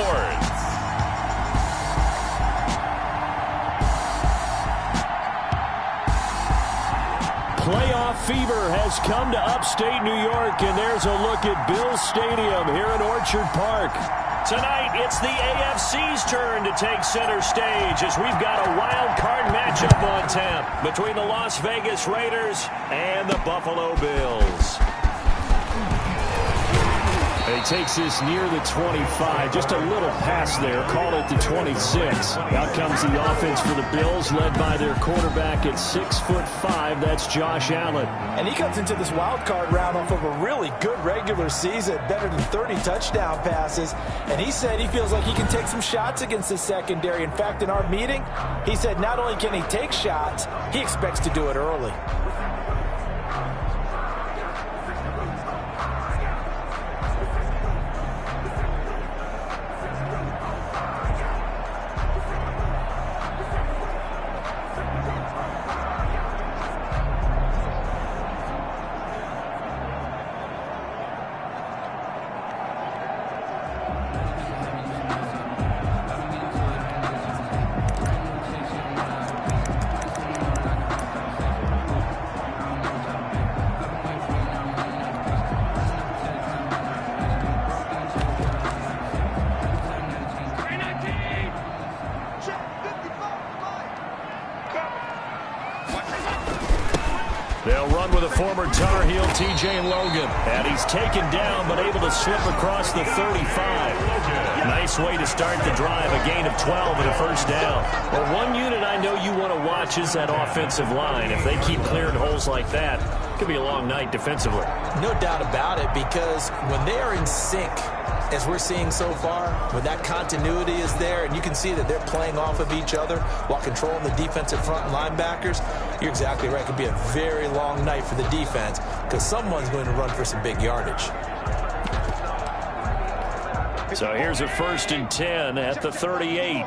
Sports. Playoff fever has come to upstate New York, and there's a look at Bills Stadium here in Orchard Park. Tonight, it's the AFC's turn to take center stage as we've got a wild card matchup on tap between the Las Vegas Raiders and the Buffalo Bills. He takes this near the 25. Just a little pass there. Call it the 26. Out comes the offense for the Bills, led by their quarterback at 6'5". That's Josh Allen. And he comes into this wild card round off of a really good regular season, better than 30 touchdown passes. And he said he feels like he can take some shots against his secondary. In fact, in our meeting, he said not only can he take shots, he expects to do it early. They'll run with a former Tar Heel, TJ Logan. And he's taken down, but able to slip across the 35. Nice way to start the drive. A gain of 12 and a first down. Well, one unit I know you want to watch is that offensive line. If they keep clearing holes like that, it could be a long night defensively. No doubt about it, because when they are in sync, as we're seeing so far, when that continuity is there and you can see that they're playing off of each other while controlling the defensive front linebackers, you're exactly right. It could be a very long night for the defense because someone's going to run for some big yardage. So here's a 1st and 10 at the 38.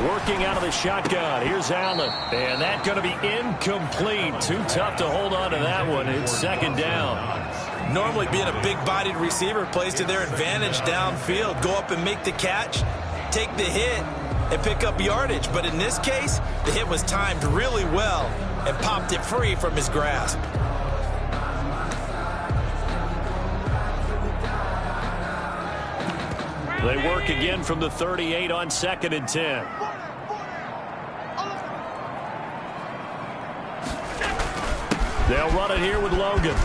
Working out of the shotgun. Here's Allen. And that's going to be incomplete. Too tough to hold on to that one. It's 2nd down. Normally being a big-bodied receiver plays to their advantage downfield. Go up and make the catch, take the hit, and pick up yardage. But in this case, the hit was timed really well and popped it free from his grasp. They work again from the 38 on 2nd and 10. They'll run it here with Logan.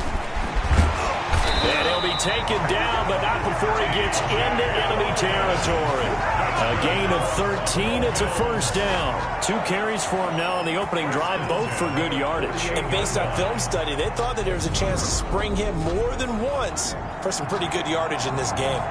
And he'll be taken down, but not before he gets into enemy territory. A gain of 13. It's a first down. 2 carries for him now on the opening drive, both for good yardage. And based on film study, they thought that there was a chance to spring him more than once for some pretty good yardage in this game.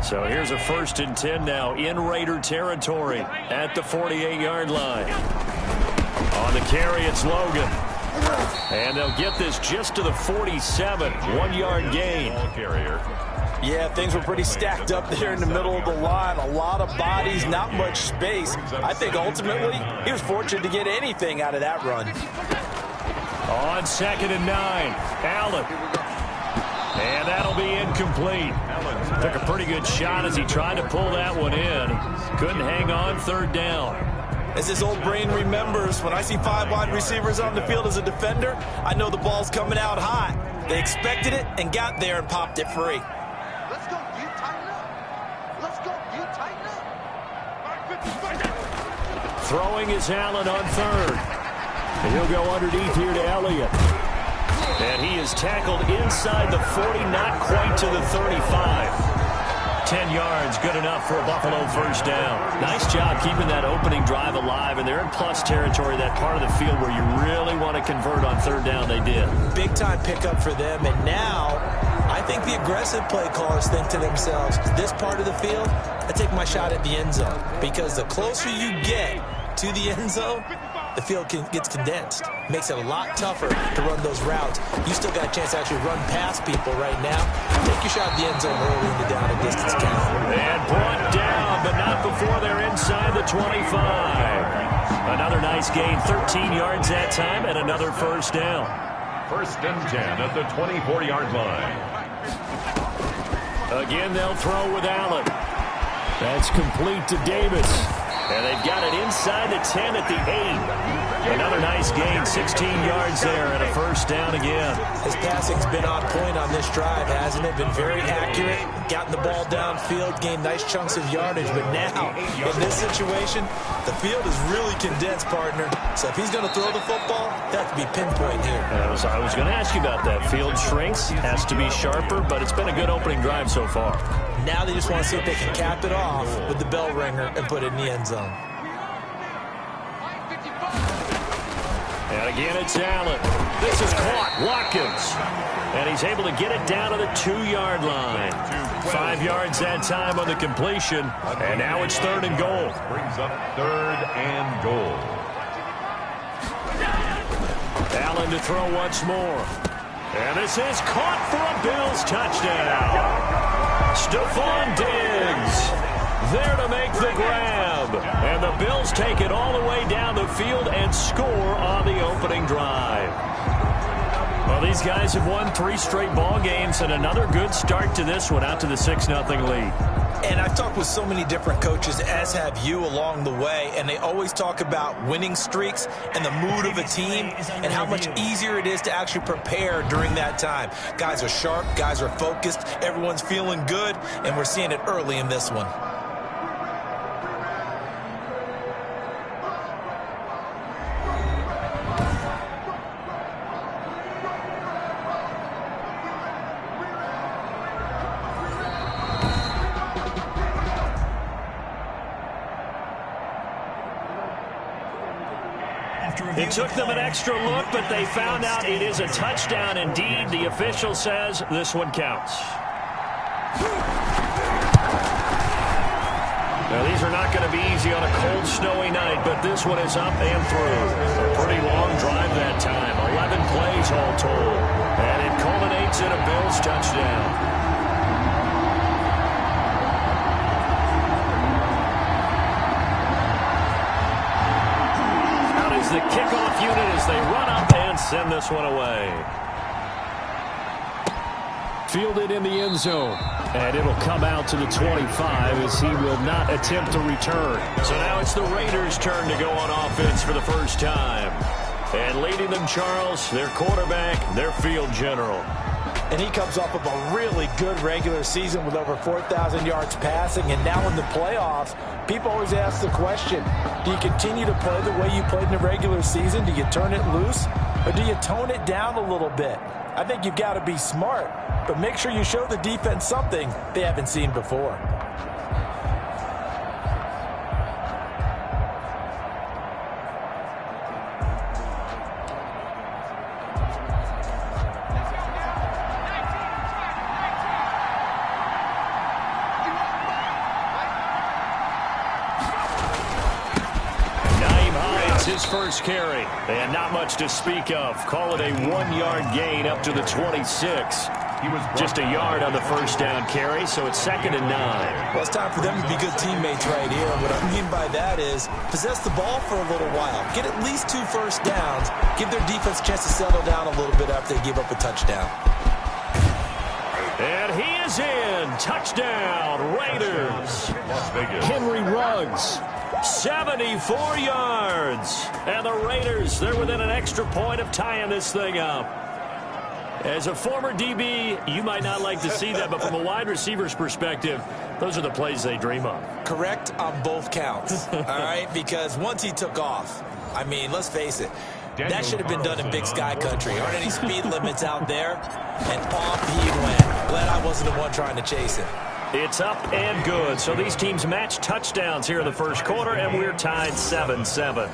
So here's a 1st and 10 now in Raider territory at the 48-yard line. On the carry, it's Logan. And they'll get this just to the 47. 1-yard gain. Yeah, things were pretty stacked up there in the middle of the line. A lot of bodies, not much space. I think ultimately he was fortunate to get anything out of that run. On 2nd and 9, Allen. And that'll be incomplete. Took a pretty good shot as he tried to pull that one in. Couldn't hang on. 3rd down. As his old brain remembers, when I see 5 wide receivers on the field as a defender, I know the ball's coming out hot. They expected it and got there and popped it free. Let's go. You tighten up. Let's go. You tighten up. Throwing is Allen on 3rd. And he'll go underneath here to Elliott. And he is tackled inside the 40, not quite to the 35. 10 yards, good enough for a Buffalo first down. Nice job keeping that opening drive alive, and they're in plus territory, that part of the field where you really want to convert on 3rd down. They did. Big-time pickup for them, and now I think the aggressive play callers think to themselves, this part of the field, I take my shot at the end zone, because the closer you get to the end zone, the field gets condensed. Makes it a lot tougher to run those routes. You still got a chance to actually run past people right now. Take your shot at the end zone early in the down and distance count. And brought down, but not before they're inside the 25. Another nice gain, 13 yards that time, and another first down. 1st and 10 at the 24-yard line. Again, they'll throw with Allen. That's complete to Davis. And they've got it inside the 10 at the 8. Another nice gain, 16 yards there, and a first down again. His passing's been on point on this drive, hasn't it? Been very accurate, gotten the ball downfield, gained nice chunks of yardage. But now, in this situation, the field is really condensed, partner. So if he's going to throw the football, that has to be pinpoint here. I was going to ask you about that. Field shrinks, has to be sharper, but it's been a good opening drive so far. Now they just want to see if they can cap it off with the bell ringer and put it in the end zone. And again, it's Allen. This is caught. Watkins. And he's able to get it down to the 2-yard line. 5 yards that time on the completion. And now it's 3rd and goal. Brings up 3rd and goal. Allen to throw once more. And this is caught for a Bills touchdown. Stephon Diggs there to make the grab. And the Bills take it all the way down the field and score on the opening drive. Well, these guys have won 3 straight ball games and another good start to this one, out to the 6-0 lead. And I've talked with so many different coaches, as have you, along the way, and they always talk about winning streaks and the mood of a team and how much easier it is to actually prepare during that time. Guys are sharp, guys are focused, everyone's feeling good, and we're seeing it early in this one. It took them an extra look, but they found out it is a touchdown indeed. The official says this one counts. Now, these are not going to be easy on a cold, snowy night, but this one is up and through. A pretty long drive that time. 11 plays all told. And it culminates in a Bills touchdown. The kickoff unit as they run up and send this one away. Fielded in the end zone. And it'll come out to the 25 as he will not attempt to return. So now it's the Raiders' turn to go on offense for the first time. And leading them, Charles, their quarterback, their field general. And he comes off of a really good regular season with over 4,000 yards passing. And now in the playoffs, people always ask the question, do you continue to play the way you played in the regular season? Do you turn it loose? Or do you tone it down a little bit? I think you've got to be smart, but make sure you show the defense something they haven't seen before. His first carry, and not much to speak of. Call it a 1-yard gain up to the 26. He was just a yard on the first down carry, so it's 2nd and 9. Well, it's time for them to be good teammates right here. What I mean by that is possess the ball for a little while. Get at least 2 first downs. Give their defense a chance to settle down a little bit after they give up a touchdown. And he is in. Touchdown, Raiders. Las Vegas. Henry Ruggs. 74 yards. And the Raiders, they're within an extra point of tying this thing up. As a former DB, you might not like to see that, but from a wide receiver's perspective, those are the plays they dream of. Correct on both counts, all right? Because once he took off, I mean, let's face it, that should have been done in Big Sky country. Aren't any speed limits out there? And off he went. Glad I wasn't the one trying to chase him. It's up and good. So these teams match touchdowns here in the first quarter, and we're tied 7-7.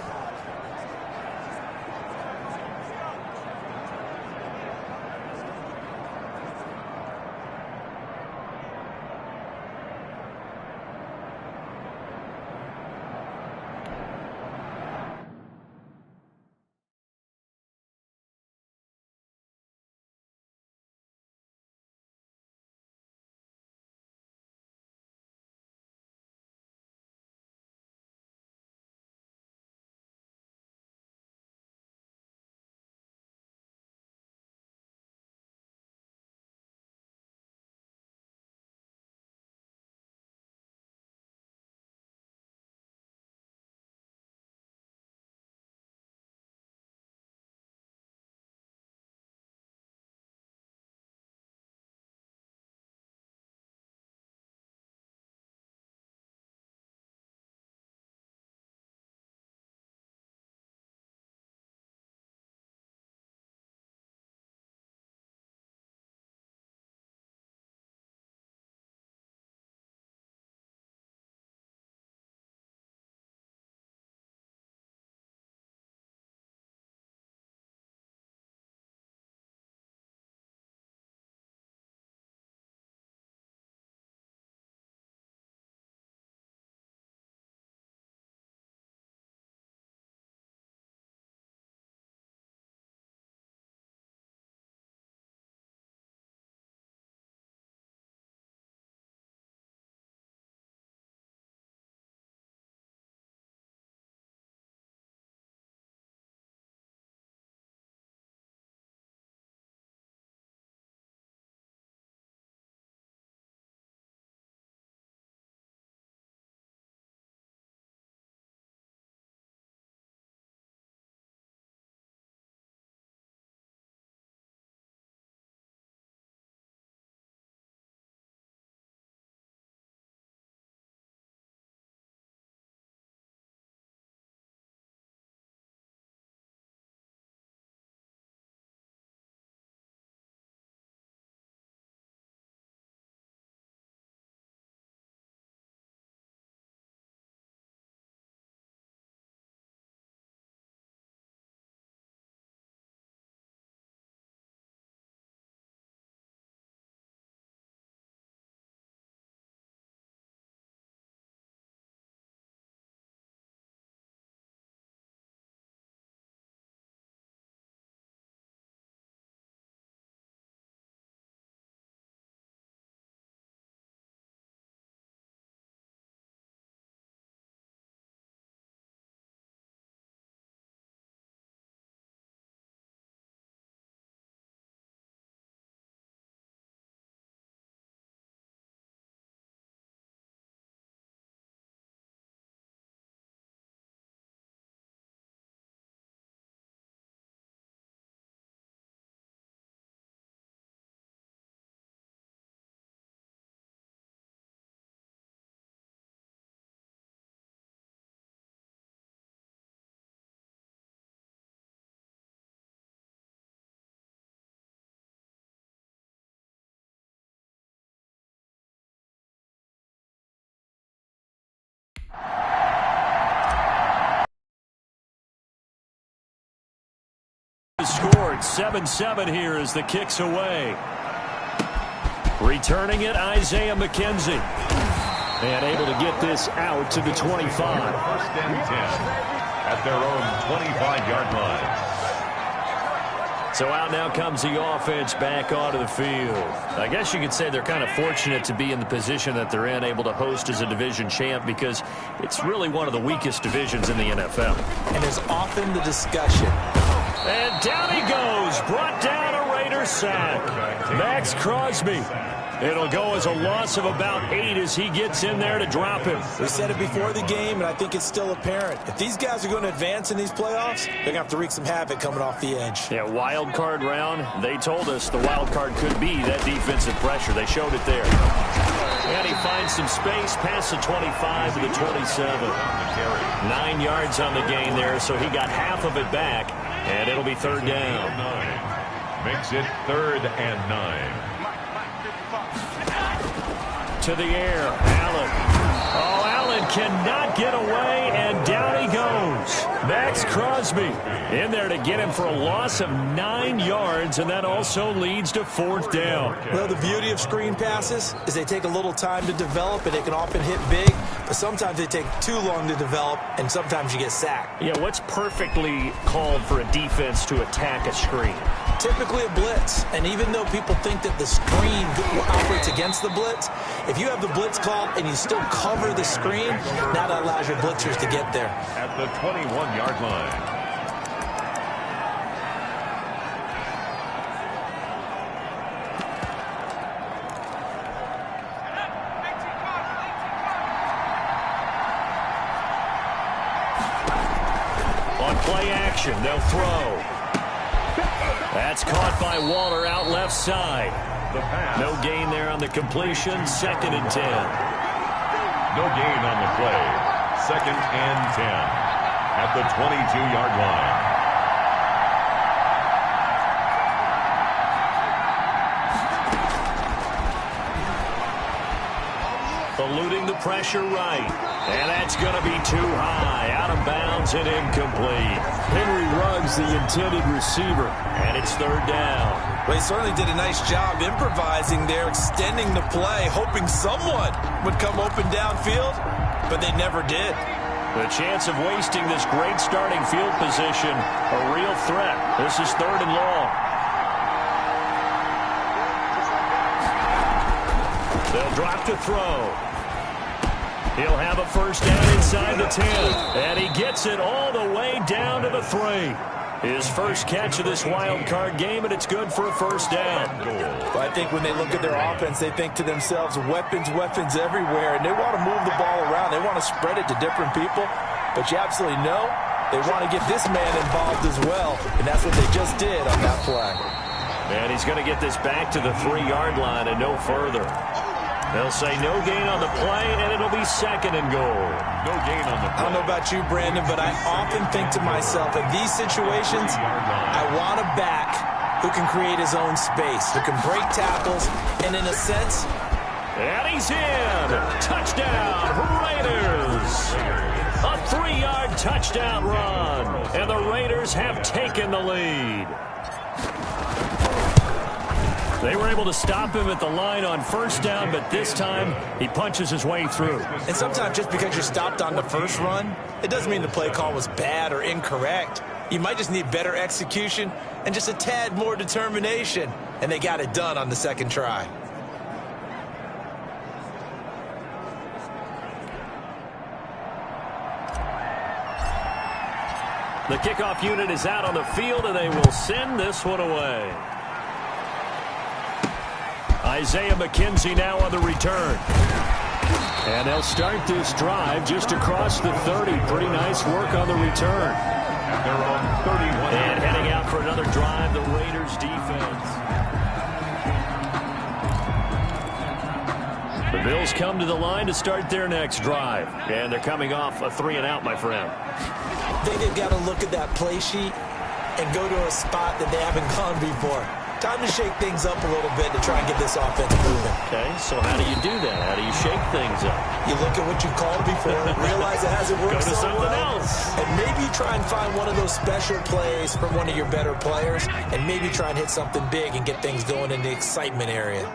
it's 7-7 here as the kick's away. Returning it, Isaiah McKenzie. And able to get this out to the 25. First and 10 at their own 25-yard line. So out now comes the offense back onto the field. I guess you could say they're kind of fortunate to be in the position that they're in, able to host as a division champ, because it's really one of the weakest divisions in the NFL. And there's often the discussion. And down he goes, brought down a Raiders sack. Max Crosby. It'll go as a loss of about 8 as he gets in there to drop him. We said it before the game, and I think it's still apparent. If these guys are going to advance in these playoffs, they're going to have to wreak some havoc coming off the edge. Yeah, wild card round. They told us the wild card could be that defensive pressure. They showed it there. And he finds some space past the 25 to the 27. 9 yards on the gain there, so he got half of it back, and it'll be third down. Makes it 3rd and 9. To the air, Allen. Oh, Allen cannot get away, and down he goes. Max Crosby in there to get him for a loss of 9 yards, and that also leads to 4th down. Well, the beauty of screen passes is they take a little time to develop, and they can often hit big, but sometimes they take too long to develop, and sometimes you get sacked. Yeah, what's perfectly called for a defense to attack a screen? Typically a blitz, and even though people think that the screen operates against the blitz, if you have the blitz called and you still cover the screen, now that allows your blitzers to get there. At the 21-yard line. On play action, they'll throw. That's caught by Waller out left side. No gain there on the completion. 2nd and 10. No gain on the play. 2nd and 10 at the 22-yard line. Eluding the pressure right. And that's going to be too high. Out of bounds and incomplete. Henry Ruggs, the intended receiver. And it's 3rd down. Well, he certainly did a nice job improvising there, extending the play, hoping someone would come open downfield, but they never did. The chance of wasting this great starting field position, a real threat. This is 3rd and long. They'll drop to throw. He'll have a 1st down inside the 10. And he gets it all the way down to the 3. His first catch of this wild card game, and it's good for a 1st down. Well, I think when they look at their offense, they think to themselves, weapons everywhere, and they want to move the ball around. They want to spread it to different people, but you absolutely know they want to get this man involved as well, and that's what they just did on that play. And he's going to get this back to the 3-yard line and no further. They'll say no gain on the play, and it'll be 2nd and goal. No gain on the play. I don't know about you, Brandon, but I often think to myself, in these situations, I want a back who can create his own space, who can break tackles, and in a sense... And he's in! Touchdown, Raiders! A 3-yard touchdown run, and the Raiders have taken the lead. They were able to stop him at the line on 1st down, but this time he punches his way through. And sometimes just because you're stopped on the first run, it doesn't mean the play call was bad or incorrect. You might just need better execution and just a tad more determination. And they got it done on the 2nd try. The kickoff unit is out on the field, and they will send this one away. Isaiah McKenzie now on the return. And they'll start this drive just across the 30. Pretty nice work on the return. At their own 31. And heading out for another drive, the Raiders defense. The Bills come to the line to start their next drive. And they're coming off a 3-and-out, my friend. I think they've got to look at that play sheet and go to a spot that they haven't gone before. Time to shake things up a little bit to try and get this offense moving. Okay, so how do you do that? How do you shake things up? You look at what you called before, realize it hasn't worked Go to so something well, else. and maybe try and find one of those special plays from one of your better players, and maybe try and hit something big and get things going in the excitement area.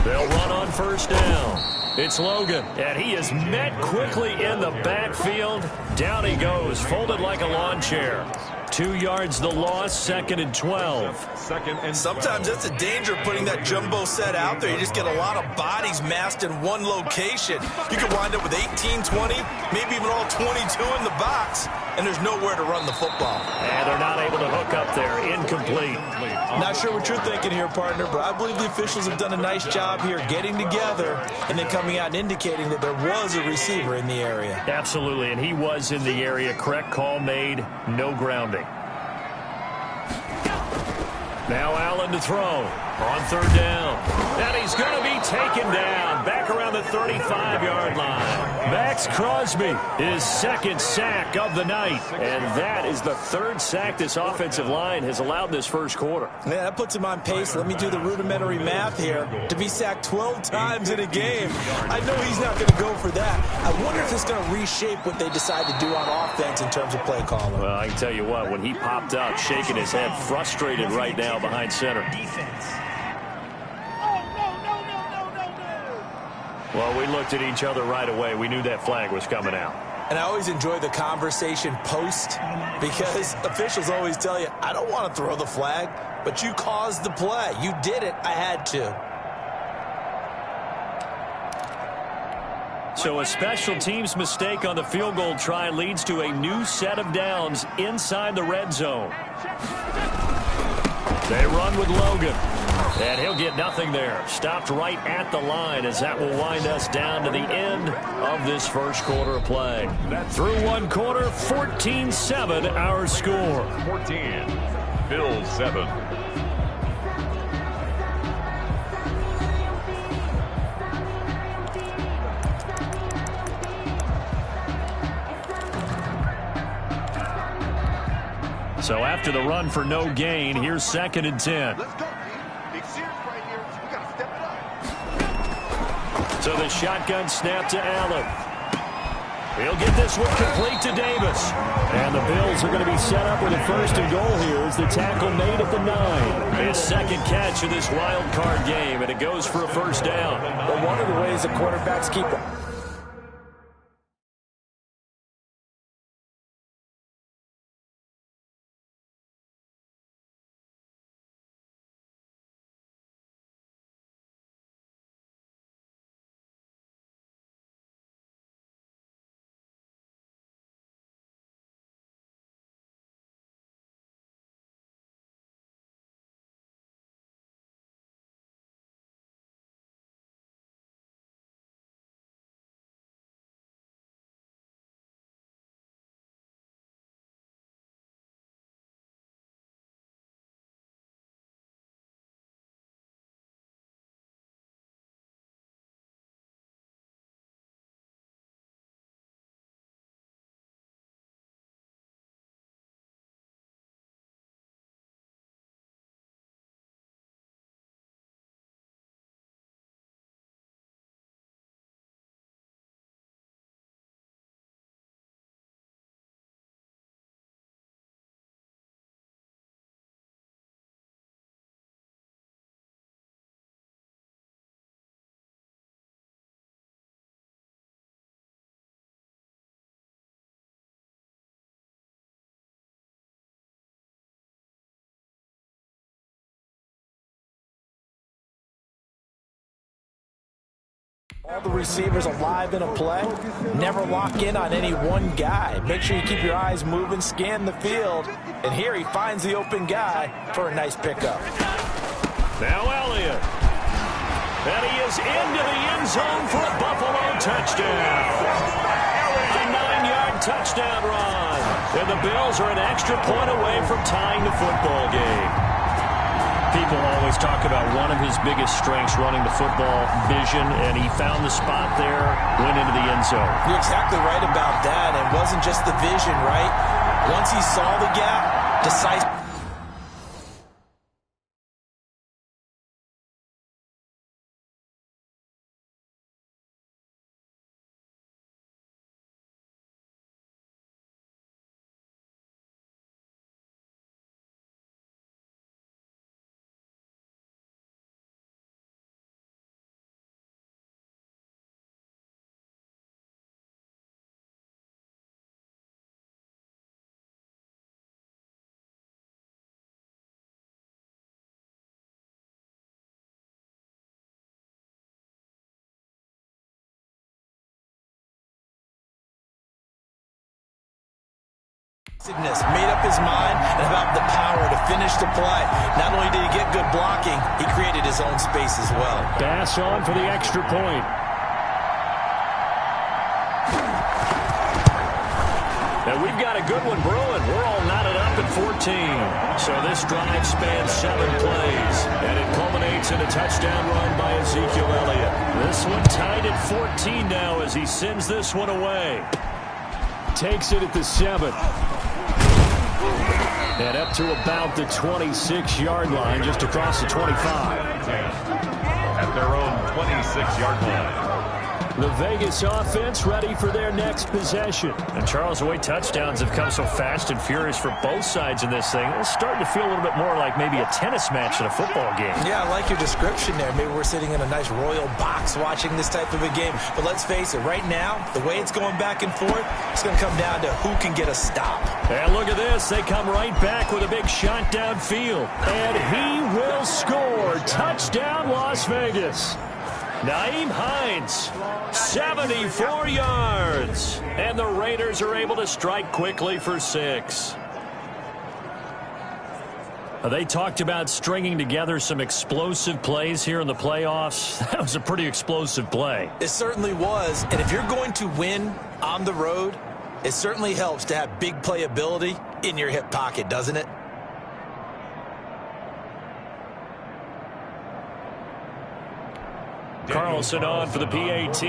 They'll run on first down. It's Logan, and he is met quickly in the backfield. Down he goes, folded like a lawn chair. 2 yards the loss, 2nd and 12. Sometimes that's the danger of putting that jumbo set out there. You just get a lot of bodies massed in one location. You could wind up with 18, 20, maybe even all 22 in the box, and there's nowhere to run the football. And they're not able to hook up there. Incomplete. Not sure what you're thinking here, partner, but I believe the officials have done a nice job here getting together and then coming out and indicating that there was a receiver in the area. Absolutely, and he was in the area. Correct call made, no grounding. Now Allen to throw on third down. And he's going to be taken down back around the 35-yard line. Max Crosby, his 2nd sack of the night. And that is the 3rd sack this offensive line has allowed this first quarter. Yeah, that puts him on pace. Let me do the rudimentary math here. To be sacked 12 times in a game, I know he's not going to go for that. I wonder if it's going to reshape what they decide to do on offense in terms of play calling. Well, I can tell you what, when he popped up, shaking his head, frustrated right now behind center. Well, we looked at each other right away. We knew that flag was coming out. And I always enjoy the conversation post because officials always tell you, I don't want to throw the flag, but you caused the play. You did it. I had to. So a special teams mistake on the field goal try leads to a new set of downs inside the red zone. They run with Logan. And he'll get nothing there. Stopped right at the line as that will wind us down to the end of this first quarter of play. Through one quarter, 14-7 our score. 14, Bills 7. So after the run for no gain, here's 2nd and 10. Let's go, Big series right here. We got to step it up. So the shotgun snap to Allen. He'll get this one complete to Davis. And the Bills are going to be set up with a 1st and goal here as the tackle made at the 9. His 2nd catch of this wild card game, and it goes for a 1st down. But one of the ways the quarterbacks keep all the receivers alive in a play. Never lock in on any one guy. Make sure you keep your eyes moving, scan the field. And here he finds the open guy for a nice pickup. Now Elliott. And he is into the end zone for a Buffalo touchdown. A 9-yard touchdown run. And the Bills are an extra point away from tying the football game. People always talk about one of his biggest strengths running the football, vision, and he found the spot there, went into the end zone. You're exactly right about that. It wasn't just the vision, right? Once he saw the gap, decisive. Made up his mind and about the power to finish the play. Not only did he get good blocking, he created his own space as well. Bass on for the extra point. And we've got a good one brewing. We're all knotted up at 14. So this drive spans 7 plays, and it culminates in a touchdown run by Ezekiel Elliott. This one tied at 14 now as he sends this one away. Takes it at the 7. And up to about the 26-yard line, just across the 25. At their own 26-yard line. The Vegas offense ready for their next possession. And Charles, the way touchdowns have come so fast and furious for both sides in this thing, it's starting to feel a little bit more like maybe a tennis match than a football game. Yeah, I like your description there. Maybe we're sitting in a nice royal box watching this type of a game. But let's face it, right now, the way it's going back and forth, it's going to come down to who can get a stop. And look at this. They come right back with a big shot downfield. And he will score. Touchdown, Las Vegas. Nyheim Hines, 74 yards. And the Raiders are able to strike quickly for 6. They talked about stringing together some explosive plays here in the playoffs. That was a pretty explosive play. It certainly was. And if you're going to win on the road, it certainly helps to have big playability in your hip pocket, doesn't it? Carlson on for the PAT.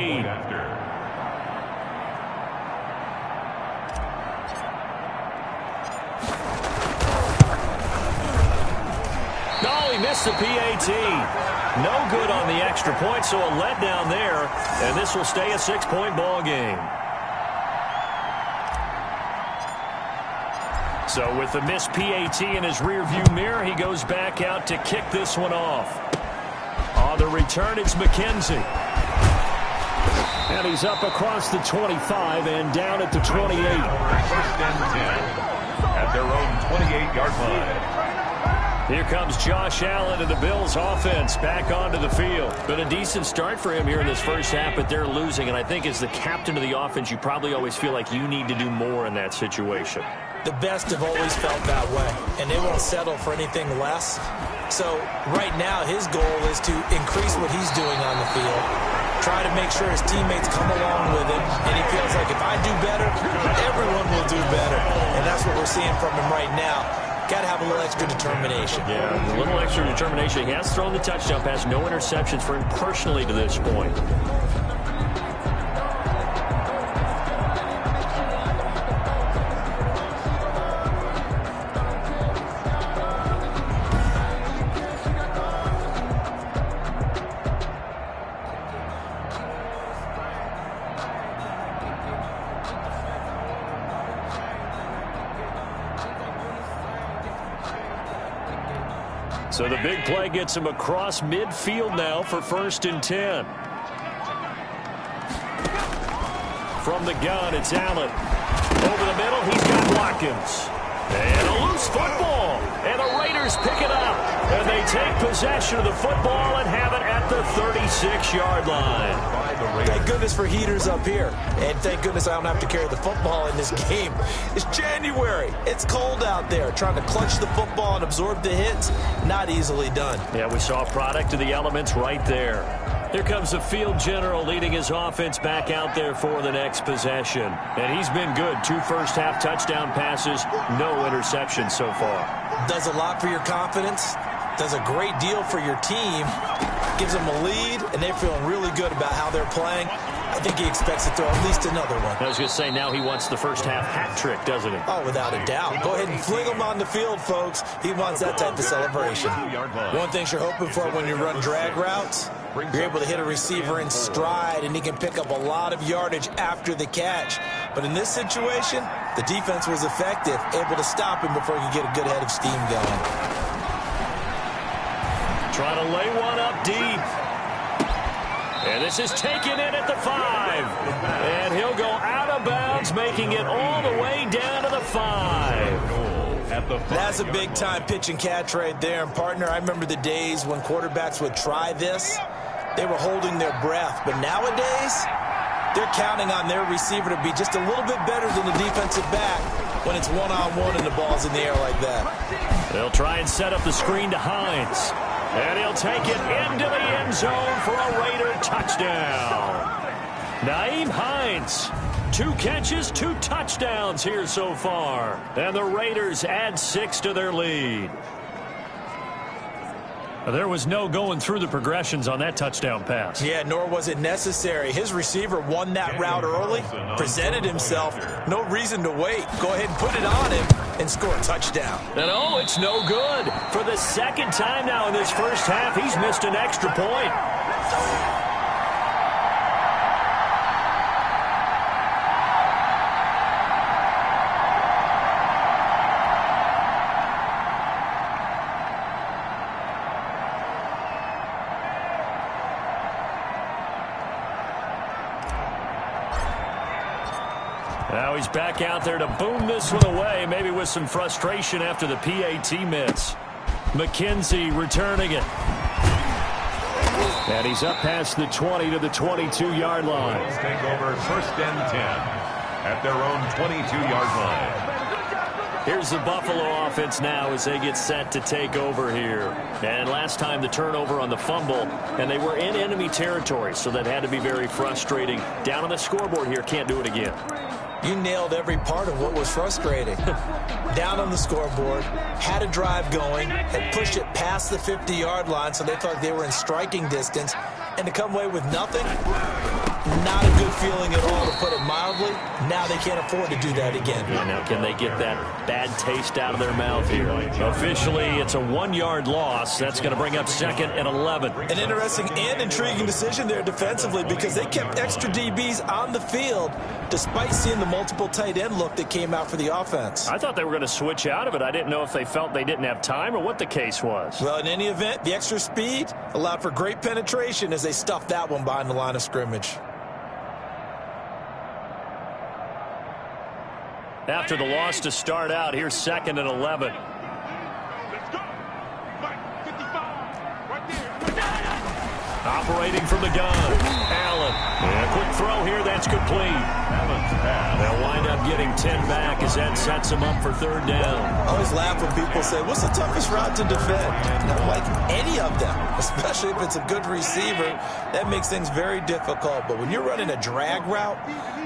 No, he missed the PAT. No good on the extra point, so a letdown there. And this will stay a 6-point ball game. So with the missed PAT in his rearview mirror, he goes back out to kick this one off. On the return, it's McKenzie. And he's up across the 25 and down at the 28. First and 10 at their own 28-yard line. Here comes Josh Allen and the Bills offense back onto the field. Been a decent start for him here in this first half, but they're losing. And I think as the captain of the offense, you probably always feel like you need to do more in that situation. The best have always felt that way, and they won't settle for anything less. So right now his goal is to increase what he's doing on the field, try to make sure his teammates come along with him, and he feels like if I do better, everyone will do better. And that's what we're seeing from him right now. Got to have a little extra determination. Yeah, a little extra determination. He has thrown the touchdown pass, no interceptions for him personally to this point. So the big play gets him across midfield now for 1st and 10. From the gun, it's Allen. Over the middle, he's got Watkins. And a loose football. And the Raiders pick it up. And they take possession of the football and have it at the 36-yard line. Thank goodness for heaters up here. And thank goodness I don't have to carry the football in this game. It's January. It's cold out there. Trying to clutch the football and absorb the hits, not easily done. Yeah, we saw a product of the elements right there. Here comes the field general leading his offense back out there for the next possession. And he's been good. 2 first-half touchdown passes, no interceptions so far. Does a lot for your confidence. does a great deal for your team, gives them a lead, and they're feeling really good about how they're playing. I think he expects to throw at least another one. I was going to say, now he wants the first half hat trick, doesn't he? Oh, without a doubt. Go ahead and fling him on the field, folks. He wants that type of celebration. One thing you're hoping for when you run drag routes, you're able to hit a receiver in stride, and he can pick up a lot of yardage after the catch. But in this situation, the defense was effective, able to stop him before he could get a good head of steam going. Trying to lay one up deep. And this is taken in at the 5. And he'll go out of bounds, making it all the way down to the 5. That's a big-time pitch and catch right there. And, partner, I remember the days when quarterbacks would try this. They were holding their breath. But nowadays, they're counting on their receiver to be just a little bit better than the defensive back when it's one-on-one and the ball's in the air like that. They'll try and set up the screen to Hines. And he'll take it into the end zone for a Raider touchdown. Nyheim Hines, 2 catches, 2 touchdowns here so far. And the Raiders add 6 to their lead. There was no going through the progressions on that touchdown pass. Yeah, nor was it necessary. His receiver won that route early, presented himself. No reason to wait. Go ahead and put it on him and score a touchdown. And oh, it's no good. For the second time now in this first half, he's missed an extra point. Now he's back out there to boom this one away, maybe with some frustration after the PAT miss. McKenzie returning it. And he's up past the 20 to the 22-yard line. Take over first and 10 at their own 22-yard line. Here's the Buffalo offense now as they get set to take over here. And last time the turnover on the fumble, and they were in enemy territory, so that had to be very frustrating. Down on the scoreboard here, can't do it again. You nailed every part of what was frustrating. Down on the scoreboard, had a drive going, had pushed it past the 50-yard line, so they thought they were in striking distance, and to come away with nothing, not a good feeling at all, to put it mildly. Now they can't afford to do that again. Yeah, now can they get that bad taste out of their mouth here? Officially, it's a 1-yard loss. That's going to bring up 2nd and 11. An interesting and intriguing decision there defensively, because they kept extra DBs on the field despite seeing the multiple tight end look that came out for the offense. I thought they were going to switch out of it. I didn't know if they felt they didn't have time or what the case was. Well, in any event, the extra speed allowed for great penetration as they stuffed that one behind the line of scrimmage. After the loss to start out, here's 2nd and 11. Let's go. Mike, 55. Right there. Operating from the gun. Allen. And a quick throw here. That's complete. They'll wind up getting 10 back as that sets them up for 3rd down. I always laugh when people say, what's the toughest route to defend? And I'm like, any of them, especially if it's a good receiver. That makes things very difficult. But when you're running a drag route,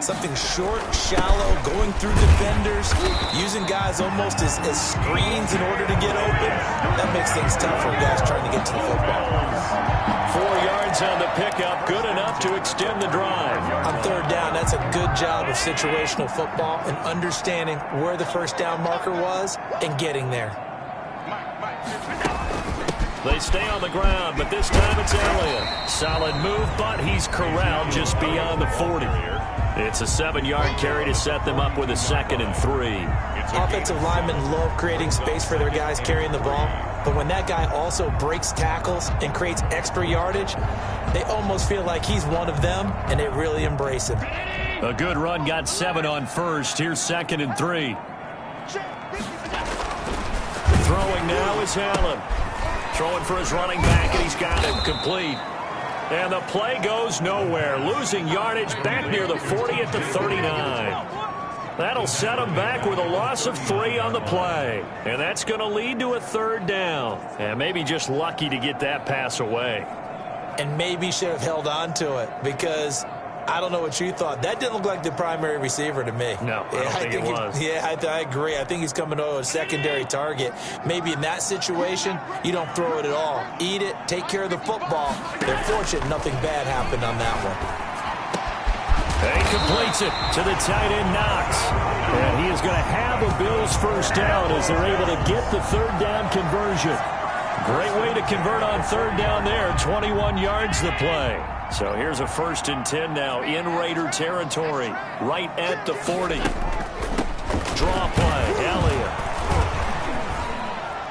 something short, shallow, going through defenders, using guys almost as screens in order to get open, that makes things tough for guys trying to get to the football. 4 yards on the pickup, good enough to extend the drive. On 3rd down, that's a good job of situational football and understanding where the first down marker was and getting there. They stay on the ground, but this time it's Elliott. Solid move, but he's corralled just beyond the 40. It's a 7-yard carry to set them up with a 2nd and 3. Offensive linemen love creating space for their guys carrying the ball, but when that guy also breaks tackles and creates extra yardage, they almost feel like he's one of them, and they really embrace him. A good run got 7 on first. Here's 2nd and 3. Throwing now is Allen. Throwing for his running back, and he's got him complete. And the play goes nowhere. Losing yardage back near the 40 at the 39. That'll set him back with a loss of 3 on the play. And that's going to lead to a 3rd down. And maybe just lucky to get that pass away. And maybe should have held on to it, because I don't know what you thought. That didn't look like the primary receiver to me. No, I don't think it was. I agree. I think he's coming to a secondary target. Maybe in that situation, you don't throw it at all. Eat it, take care of the football. They're fortunate nothing bad happened on that one. He completes it to the tight end, Knox. And he is going to have a Bills first down as they're able to get the third down conversion. Great way to convert on third down there. 21 yards the play. So here's a 1st and 10 now in Raider territory. Right at the 40. Draw play, Elliott.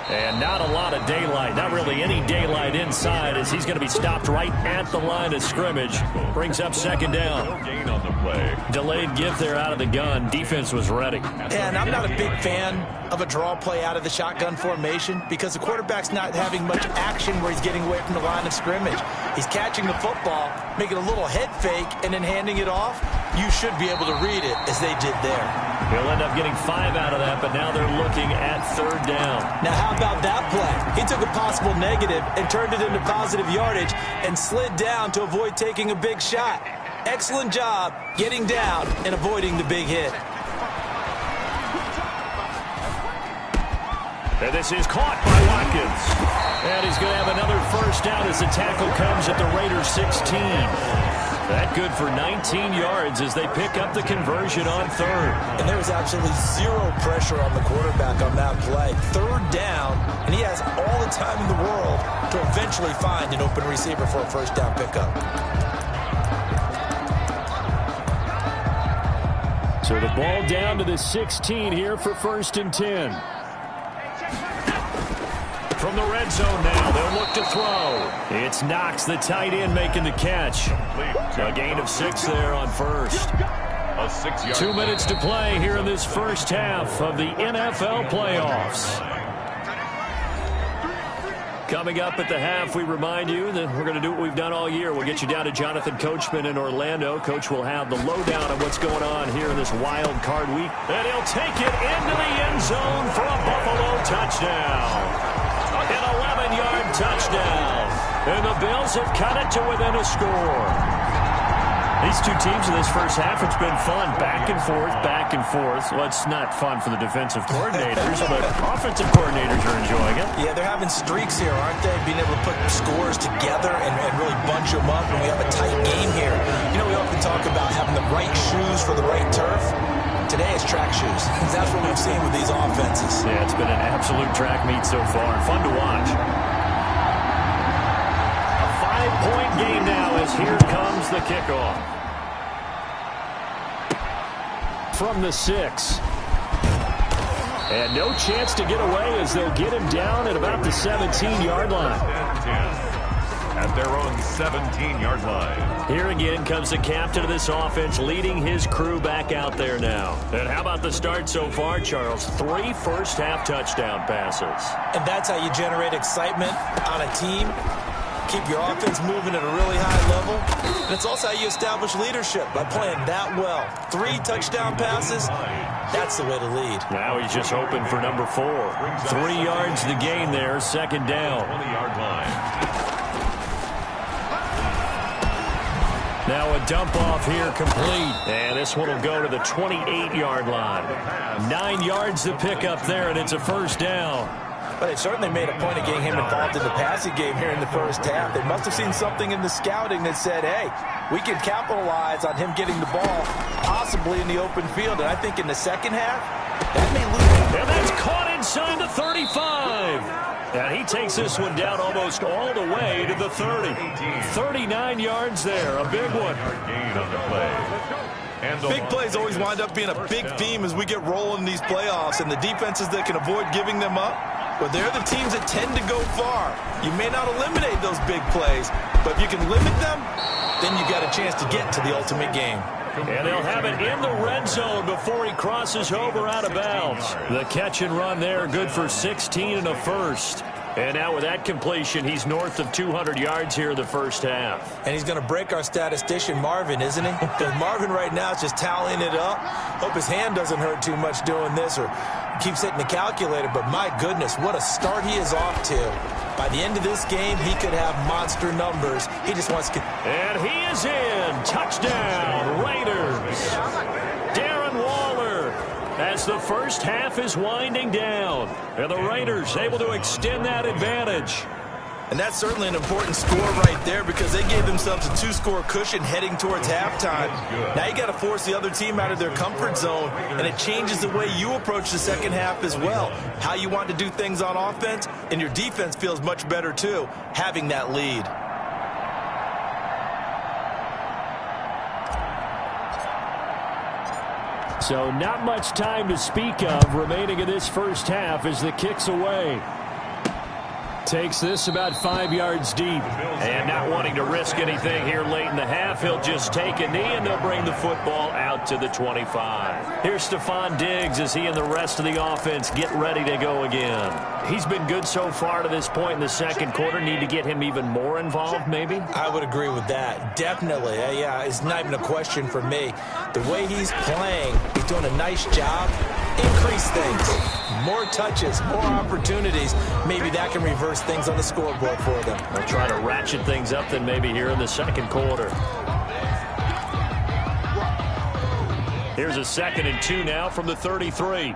And not a lot of daylight, not really any daylight inside as he's going to be stopped right at the line of scrimmage. Brings up 2nd down. No gain on the play. Delayed give there out of the gun. Defense was ready. And I'm not a big fan of a draw play out of the shotgun formation because the quarterback's not having much action where he's getting away from the line of scrimmage. He's catching the football, making a little head fake, and then handing it off. You should be able to read it as they did there. He'll end up getting 5 out of that, but now they're looking at 3rd down. Now, how about that play? He took a possible negative and turned it into positive yardage and slid down to avoid taking a big shot. Excellent job getting down and avoiding the big hit. And this is caught by Watkins. And he's going to have another first down as the tackle comes at the Raiders 16. That good for 19 yards as they pick up the conversion on 3rd. And there was absolutely zero pressure on the quarterback on that play. 3rd down, and he has all the time in the world to eventually find an open receiver for a first down pickup. So the ball down to the 16 here for 1st and 10. From the red zone now, they'll look to throw. It's Knox, the tight end, making the catch. A gain of 6 there on 1st. A 6-yard 2 minutes to play here in this first half of the NFL playoffs. Coming up at the half, we remind you that we're going to do what we've done all year. We'll get you down to Jonathan Coachman in Orlando. Coach will have the lowdown on what's going on here in this wild card week. And he'll take it into the end zone for a Buffalo touchdown. An 11-yard touchdown. And the Bills have cut it to within a score. These two teams in this first half, it's been fun. Back and forth, back and forth. Well, it's not fun for the defensive coordinators, but offensive coordinators are enjoying it. Yeah, they're having streaks here, aren't they? Being able to put scores together and really bunch them up when we have a tight game here. You know, we often talk about having the right shoes for the right turf. Today it's track shoes. That's what we've seen with these offenses. Yeah, it's been an absolute track meet so far. Fun to watch. A 5-point game now as here comes the kickoff. From the 6. And no chance to get away as they'll get him down at about the 17-yard line. 10. At their own 17-yard line. Here again comes the captain of this offense leading his crew back out there now. And how about the start so far, Charles? 3 first-half touchdown passes. And that's how you generate excitement on a team. Keep your offense moving at a really high level. And it's also how you establish leadership by playing that well. 3 touchdown passes, that's the way to lead. Now he's just hoping for number 4. 3 yards the gain there, 2nd down. 20-yard line. Now a dump off here complete. And this one will go to the 28-yard line. 9 yards to pick up there, and it's a first down. But they certainly made a point of getting him involved in the passing game here in the first half. They must have seen something in the scouting that said, hey, we can capitalize on him getting the ball possibly in the open field. And I think in the second half, that may lose. And that's caught inside the 35. And he takes this one down almost all the way to the 30. 39 yards there, a big one. Gain on the play. Big plays always wind up being a big theme as we get rolling in these playoffs, and the defenses that can avoid giving them up, well, they're the teams that tend to go far. You may not eliminate those big plays, but if you can limit them, then you got a chance to get to the ultimate game. And they'll have it in the red zone before he crosses over out of bounds. The catch and run there, good for 16 and a first. And now with that completion, he's north of 200 yards here in the first half. And he's going to break our statistician, Marvin, isn't he? Because Marvin right now is just tallying it up. Hope his hand doesn't hurt too much doing this or keeps hitting the calculator. But my goodness, what a start he is off to. By the end of this game, he could have monster numbers. He just wants to... And he is in. Touchdown, Raiders. Darren Waller, as the first half is winding down. And the Raiders able to extend that advantage. And that's certainly an important score right there because they gave themselves a 2-score cushion heading towards halftime. Now you got to force the other team out of their comfort zone, and it changes the way you approach the second half as well. How you want to do things on offense, and your defense feels much better too, having that lead. So not much time to speak of remaining in this first half as the kick's away. Takes this about 5 yards deep. And not wanting to risk anything here late in the half, he'll just take a knee and they'll bring the football out to the 25. Here's Stephon Diggs as he and the rest of the offense get ready to go again. He's been good so far to this point in the second quarter. Need to get him even more involved, maybe? I would agree with that. Definitely. Yeah, it's not even a question for me. The way he's playing, he's doing a nice job. Increase things. More touches, more opportunities. Maybe that can reverse things on the scoreboard for them. They'll try to ratchet things up then maybe here in the second quarter. Here's a 2nd and 2 now from the 33.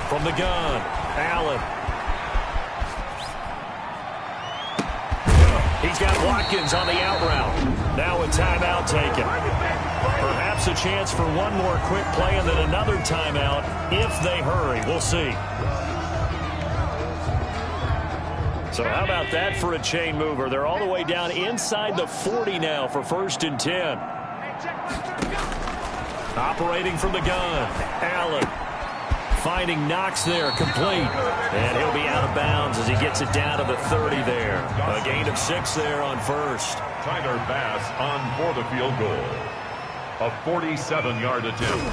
From the gun, Allen. He's got Watkins on the out route. Now a timeout taken. Perhaps a chance for one more quick play and then another timeout if they hurry. We'll see. So how about that for a chain mover? They're all the way down inside the 40 now for 1st and 10. Operating from the gun, Allen. Finding Knox there, complete. And he'll be out of bounds as he gets it down to the 30 there. A gain of 6 there on first. Tyler Bass on for the field goal. A 47-yard attempt.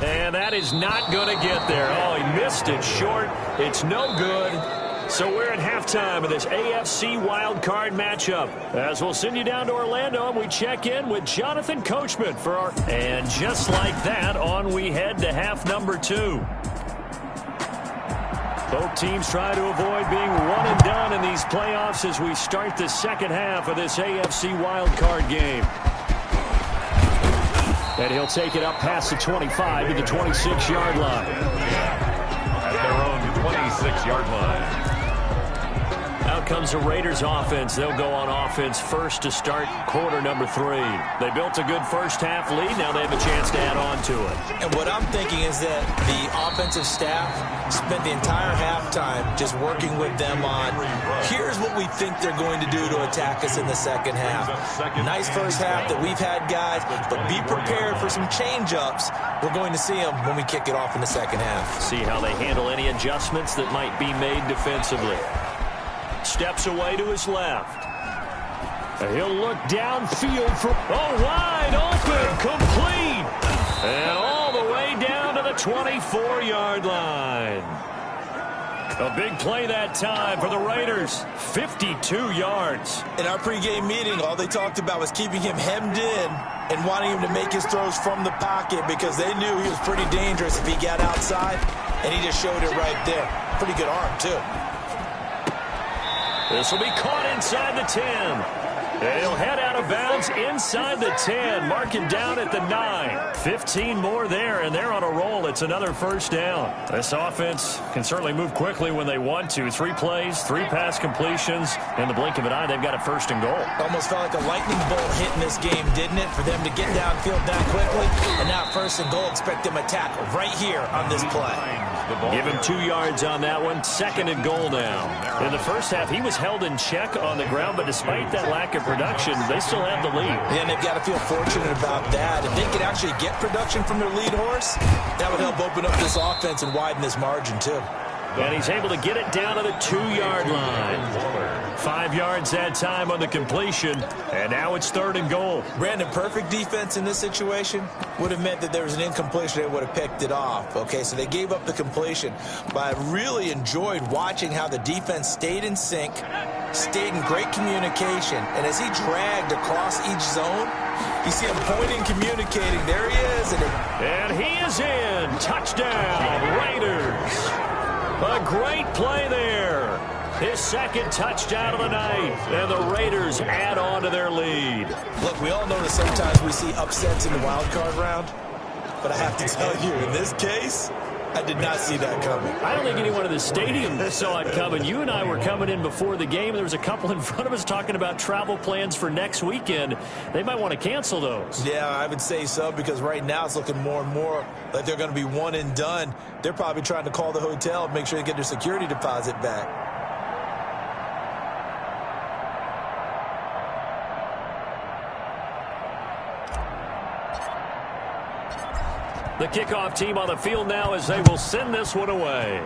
And that is not going to get there. Oh, he missed it short. It's no good. So we're at halftime of this AFC Wildcard matchup. As we'll send you down to Orlando and we check in with Jonathan Coachman for our... And just like that, on we head to half number 2. Both teams try to avoid being one and done in these playoffs as we start the second half of this AFC Wildcard game. And he'll take it up past the 25 to the 26-yard line. At their own 26-yard line. Out comes the Raiders offense. They'll go on offense first to start quarter number 3. They built a good first half lead. Now they have a chance to add on to it. And what I'm thinking is that the offensive staff spent the entire halftime just working with them on here's what we think they're going to do to attack us in the second half. Nice first half that we've had, guys, but be prepared for some change-ups. We're going to see them when we kick it off in the second half. See how they handle any adjustments that might be made defensively. Steps away to his left. He'll look downfield for... Oh, wide open, complete. And all the way down to the 24-yard line. A big play that time for the Raiders. 52 yards. In our pregame meeting, all they talked about was keeping him hemmed in and wanting him to make his throws from the pocket because they knew he was pretty dangerous if he got outside, and he just showed it right there. Pretty good arm, too. This will be caught inside the 10. And he'll head out of bounds inside the 10. Marking down at the 9. 15 more there, and they're on a roll. It's another first down. This offense can certainly move quickly when they want to. 3 plays, 3 pass completions. In the blink of an eye, they've got a first and goal. Almost felt like a lightning bolt hit in this game, didn't it? For them to get downfield that quickly. And now first and goal, expect them to tackle right here on this play. Give him 2 yards on that one. 2nd and goal now. In the first half, he was held in check on the ground, but despite that lack of production, they still have the lead. Yeah, and they've got to feel fortunate about that. If they could actually get production from their lead horse, that would help open up this offense and widen this margin, too. And he's able to get it down to the 2-yard line. 5 yards that time on the completion, and now it's 3rd and goal. Brandon, perfect defense in this situation would have meant that there was an incompletion. They would have picked it off. Okay, so they gave up the completion, but I really enjoyed watching how the defense stayed in sync, stayed in great communication, and as he dragged across each zone, you see him pointing, communicating. There he is. And he is in. Touchdown, Raiders. A great play there. His 2nd touchdown of the night. And the Raiders add on to their lead. Look, we all know that sometimes we see upsets in the wild card round. But I have to tell you, in this case, I did not see that coming. I don't think anyone in the stadium saw it coming. You and I were coming in before the game. There was a couple in front of us talking about travel plans for next weekend. They might want to cancel those. Yeah, I would say so, because right now it's looking more and more like they're going to be one and done. They're probably trying to call the hotel and make sure they get their security deposit back. The kickoff team on the field now as they will send this one away.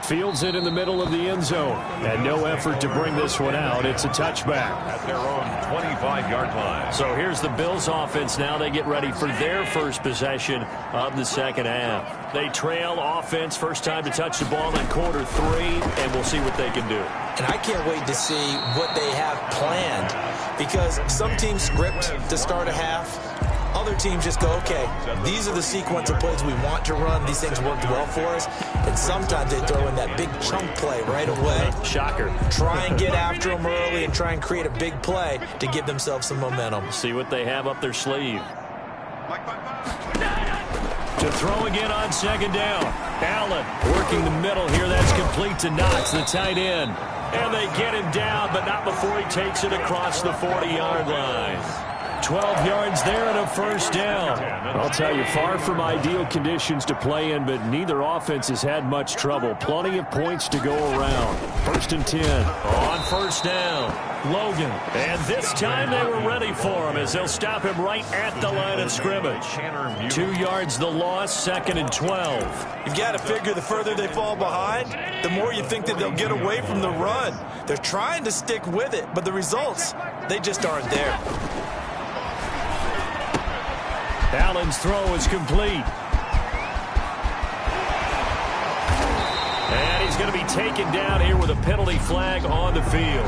Fields it in the middle of the end zone. And no effort to bring this one out. It's a touchback. At their own 25-yard line. So here's the Bills offense now. They get ready for their first possession of the second half. They trail offense. First time to touch the ball in quarter 3. And we'll see what they can do. And I can't wait to see what they have planned. Because some teams script to start a half. Other teams just go, okay, these are the sequence of plays we want to run. These things worked well for us. And sometimes they throw in that big chunk play right away. Shocker. Try and get after them early and try and create a big play to give themselves some momentum. See what they have up their sleeve. To throw again on second down. Allen working the middle here. That's complete to Knox, the tight end. And they get him down, but not before he takes it across the 40-yard line. 12 yards there and a first down. I'll tell you, far from ideal conditions to play in, but neither offense has had much trouble. Plenty of points to go around. 1st and 10 on first down. Logan. And this time they were ready for him as they'll stop him right at the line of scrimmage. 2 yards the loss, 2nd and 12. You've got to figure the further they fall behind, the more you think that they'll get away from the run. They're trying to stick with it, but the results, they just aren't there. Allen's throw is complete. And he's going to be taken down here with a penalty flag on the field.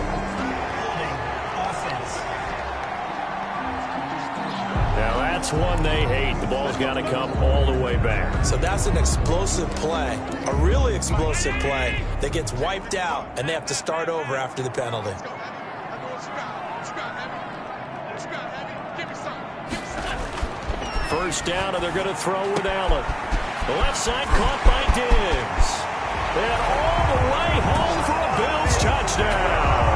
Now that's one they hate. The ball's got to come all the way back. So that's an explosive play, a really explosive play that gets wiped out, and they have to start over after the penalty. First down, and they're going to throw with Allen. The left side caught by Diggs. And all the way home for a Bills touchdown.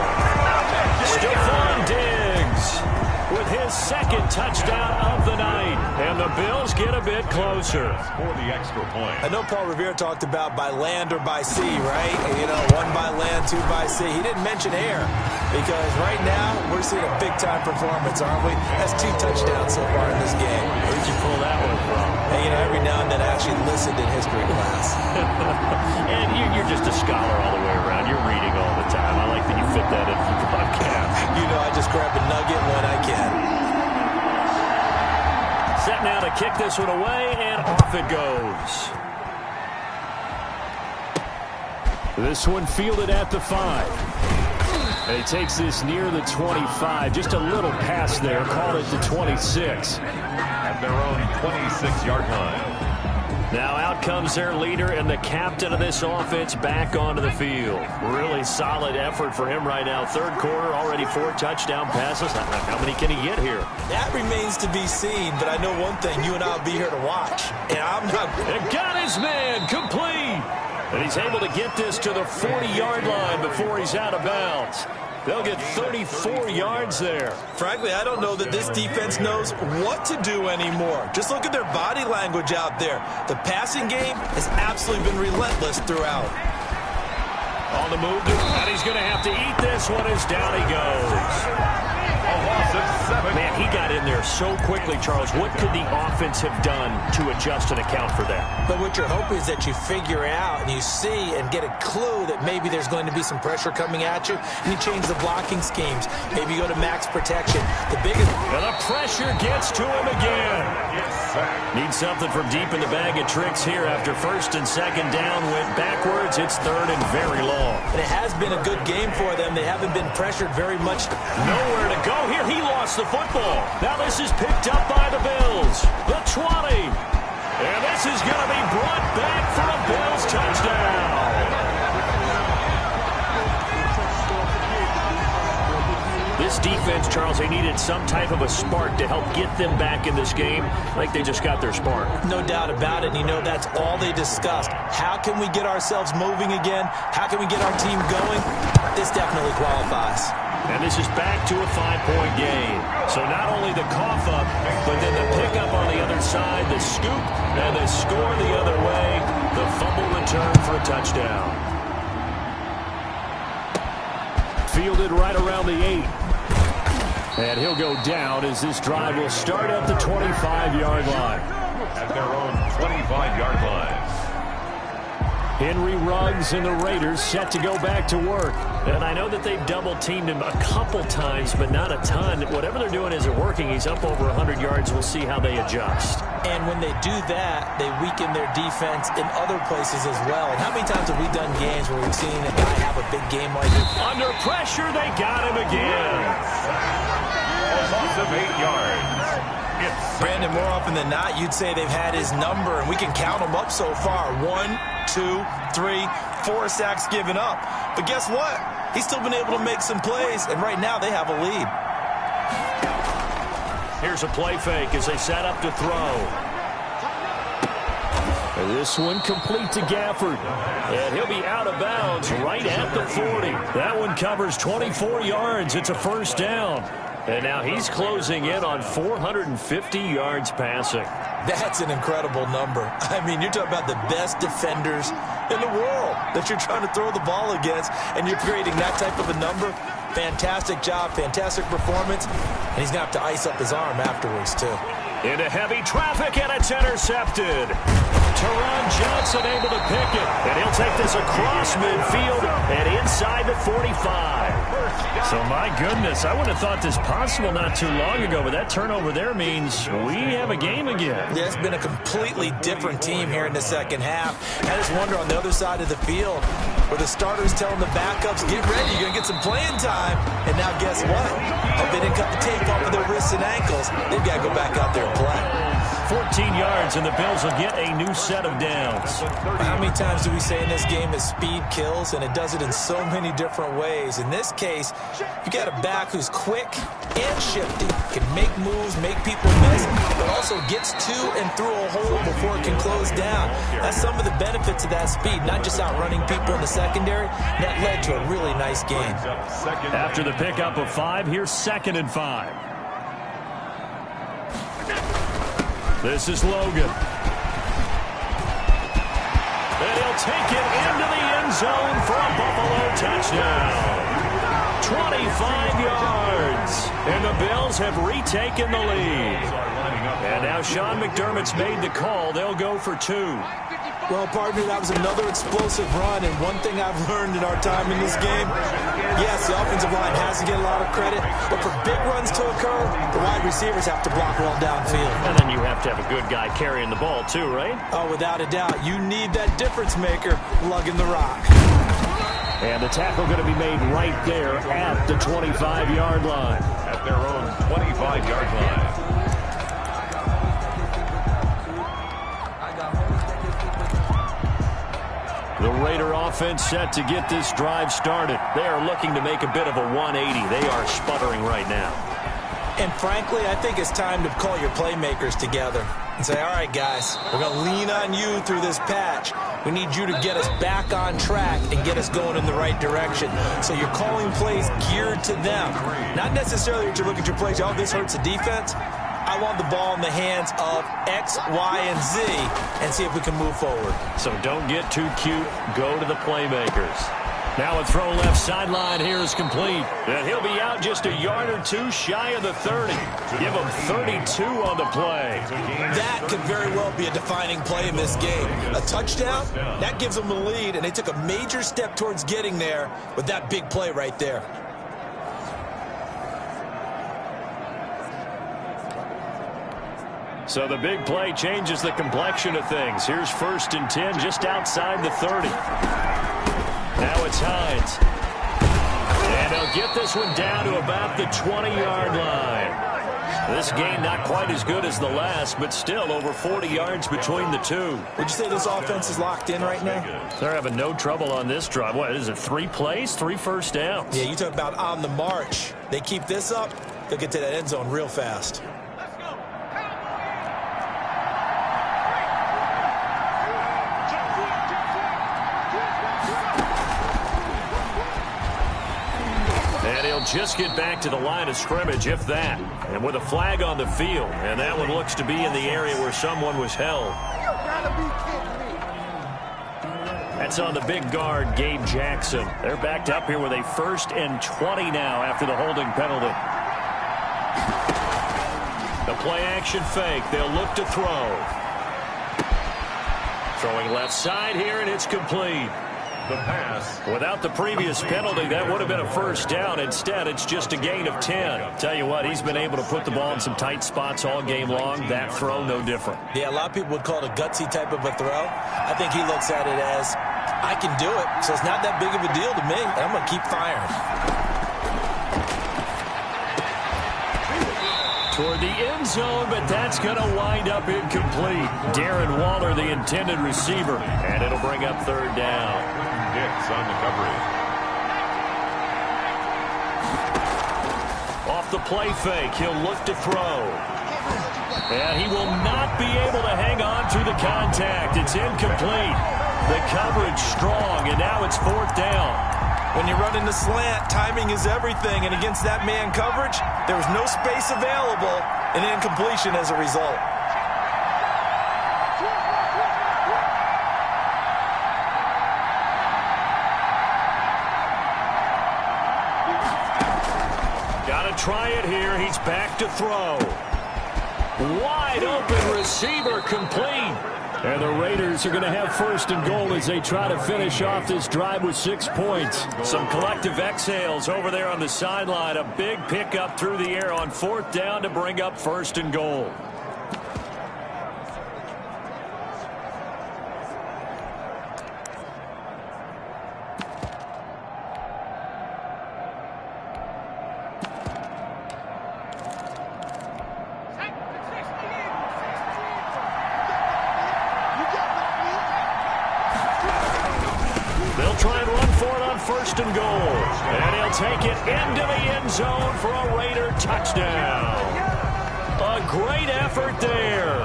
Stephon Diggs with his 2nd touchdown of the night. And the Bills get a bit closer. For the extra point. I know Paul Revere talked about by land or by sea, right? You know, 1 by land, 2 by sea. He didn't mention air. Because right now, we're seeing a big-time performance, aren't we? That's 2 touchdowns so far in this game. Where'd you pull that one from? And, you know, every now and then I actually listened in history class. And you're just a scholar all the way around. You're reading all the time. I like that you fit that in for the podcast. You know, I just grab a nugget when I can. Set now to kick this one away, and off it goes. This one fielded at the 5. And he takes this near the 25. Just a little pass there. Call it the 26. At their own 26-yard line. Now out comes their leader and the captain of this offense back onto the field. Really solid effort for him right now. 3rd quarter, already 4 touchdown passes. How many can he get here? That remains to be seen, but I know one thing. You and I will be here to watch. And I'm not... And got his man complete. And he's able to get this to the 40-yard line before he's out of bounds. They'll get 34 yards there. Frankly, I don't know that this defense knows what to do anymore. Just look at their body language out there. The passing game has absolutely been relentless throughout. On the move, and he's going to have to eat this one as down he goes. A loss of 7. Man, he got in there so quickly, Charles. What could the offense have done to adjust and account for that? But what you're hoping is that you figure out and you see and get a clue that maybe there's going to be some pressure coming at you, and you change the blocking schemes. Maybe you go to max protection. The biggest... And the pressure gets to him again. Need something from deep in the bag of tricks here after first and second down went backwards. It's third and very long. And it has been a good game for them. They haven't been pressured very much. Nowhere to go here. He lost the football. Now this is picked up by the Bills. The 20. And this is going to be brought back for a Bills touchdown. This defense, Charles, they needed some type of a spark to help get them back in this game. Like they just got their spark. No doubt about it. And you know that's all they discussed. How can we get ourselves moving again? How can we get our team going? This definitely qualifies. And this is back to a 5-point game. So not only the cough up, but then the pickup on the other side, the scoop, and the score the other way. The fumble return for a touchdown. Fielded right around the 8. And he'll go down as this drive will start at the 25-yard line. At their own 25-yard line. Henry Ruggs and the Raiders set to go back to work. And I know that they've double-teamed him a couple times, but not a ton. Whatever they're doing isn't working. He's up over 100 yards. We'll see how they adjust. And when they do that, they weaken their defense in other places as well. And how many times have we done games where we've seen a guy have a big game like this? Under pressure, they got him again. Loss of 8 yards. Brandon, more often than not, you'd say they've had his number, and we can count them up so far. 1, 2, 3, 4 sacks given up. But guess what? He's still been able to make some plays, and right now they have a lead. Here's a play fake as they set up to throw. This one complete to Gafford. And he'll be out of bounds right at the 40. That one covers 24 yards. It's a first down. And now he's closing in on 450 yards passing. That's an incredible number. I mean, you're talking about the best defenders in the world that you're trying to throw the ball against, and you're creating that type of a number. Fantastic job, fantastic performance, and he's going to have to ice up his arm afterwards, too. Into heavy traffic, and it's intercepted. Teron Johnson able to pick it, and he'll take this across midfield and inside the 45. So, my goodness, I would have thought this possible not too long ago, but that turnover there means we have a game again. Yeah, it's been a completely different team here in the second half. I just wonder on the other side of the field where the starters telling the backups, get ready, you're going to get some playing time. And now guess what? If they didn't cut the tape off of their wrists and ankles, they've got to go back out there and play. 14 yards, and the Bills will get a new set of downs. How many times do we say in this game that speed kills, and it does it in so many different ways? In this case, you got a back who's quick and shifty, can make moves, make people miss, but also gets to and through a hole before it can close down. That's some of the benefits of that speed, not just outrunning people in the secondary. That led to a really nice game. After the pickup of 5, here's 2nd and 5. This is Logan. And he'll take it into the end zone for a Buffalo touchdown. 25 yards. And the Bills have retaken the lead. And now Sean McDermott's made the call. They'll go for 2. Well, partner, that was another explosive run, and one thing I've learned in our time in this game, yes, the offensive line has to get a lot of credit, but for big runs to occur, the wide receivers have to block well downfield. And then you have to have a good guy carrying the ball too, right? Oh, without a doubt. You need that difference maker lugging the rock. And the tackle going to be made right there at the 25-yard line. At their own 25-yard line. The Raider offense set to get this drive started. They are looking to make a bit of a 180. They are sputtering right now. And frankly, I think it's time to call your playmakers together and say, all right, guys, we're going to lean on you through this patch. We need you to get us back on track and get us going in the right direction. So you're calling plays geared to them. Not necessarily that you look at your plays, oh, this hurts the defense. I want the ball in the hands of X, Y, and Z and see if we can move forward. So don't get too cute. Go to the playmakers. Now a throw left sideline here is complete. And he'll be out just a yard or two shy of the 30. Give him 32 on the play. That could very well be a defining play in this game. A touchdown, that gives them the lead, and they took a major step towards getting there with that big play right there. So the big play changes the complexion of things. Here's 1st and 10 just outside the 30. Now it's Hines. And they'll get this one down to about the 20-yard line. This game not quite as good as the last, but still over 40 yards between the two. Would you say this offense is locked in right now? They're having no trouble on this drive. What is it, 3 plays, 3 first downs? Yeah, you talk about on the march. They keep this up, they'll get to that end zone real fast. Just get back to the line of scrimmage, if that. And with a flag on the field. And that one looks to be in the area where someone was held. That's on the big guard, Gabe Jackson. They're backed up here with a 1st and 20 now after the holding penalty. The play-action fake. They'll look to throw. Throwing left side here, and it's complete. The pass. Without the previous penalty, that would have been a 1st down. Instead, it's just a gain of 10. Tell you what, he's been able to put the ball in some tight spots all game long. That throw, no different. Yeah, a lot of people would call it a gutsy type of a throw. I think he looks at it as, I can do it, so it's not that big of a deal to me, and I'm going to keep firing. Toward the end zone, but that's going to wind up incomplete. Darren Waller, the intended receiver, and it'll bring up 3rd down. Hicks on the coverage. Off the play fake, he'll look to throw. And he will not be able to hang on through the contact. It's incomplete. The coverage strong, and now it's 4th down. When you run in the slant, timing is everything, and against that man coverage, there was no space available, and incompletion as a result. Try it here. He's back to throw. Wide open receiver, complete. And the Raiders are going to have 1st and goal as they try to finish off this drive with 6 points. Some collective exhales over there on the sideline. A big pickup through the air on 4th down to bring up 1st and goal. Try and run for it on 1st and goal. And he'll take it into the end zone for a Raider touchdown. A great effort there.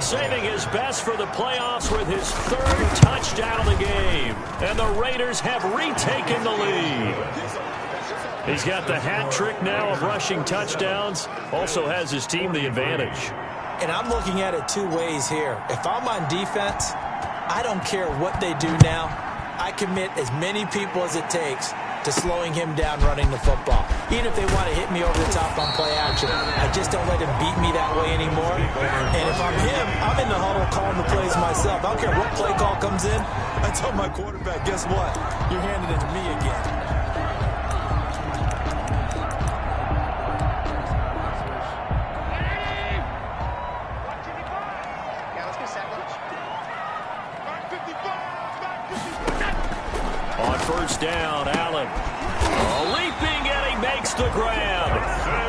Saving his best for the playoffs with his 3rd touchdown of the game. And the Raiders have retaken the lead. He's got the hat trick now of rushing touchdowns. Also has his team the advantage. And I'm looking at it 2 ways here. If I'm on defense, I don't care what they do now. I commit as many people as it takes to slowing him down running the football. Even if they want to hit me over the top on play action, I just don't let him beat me that way anymore. And if I'm him, I'm in the huddle calling the plays myself. I don't care what play call comes in. I tell my quarterback, guess what? You're handing it to me again. On 1st down, Allen leaping, and he makes the grab.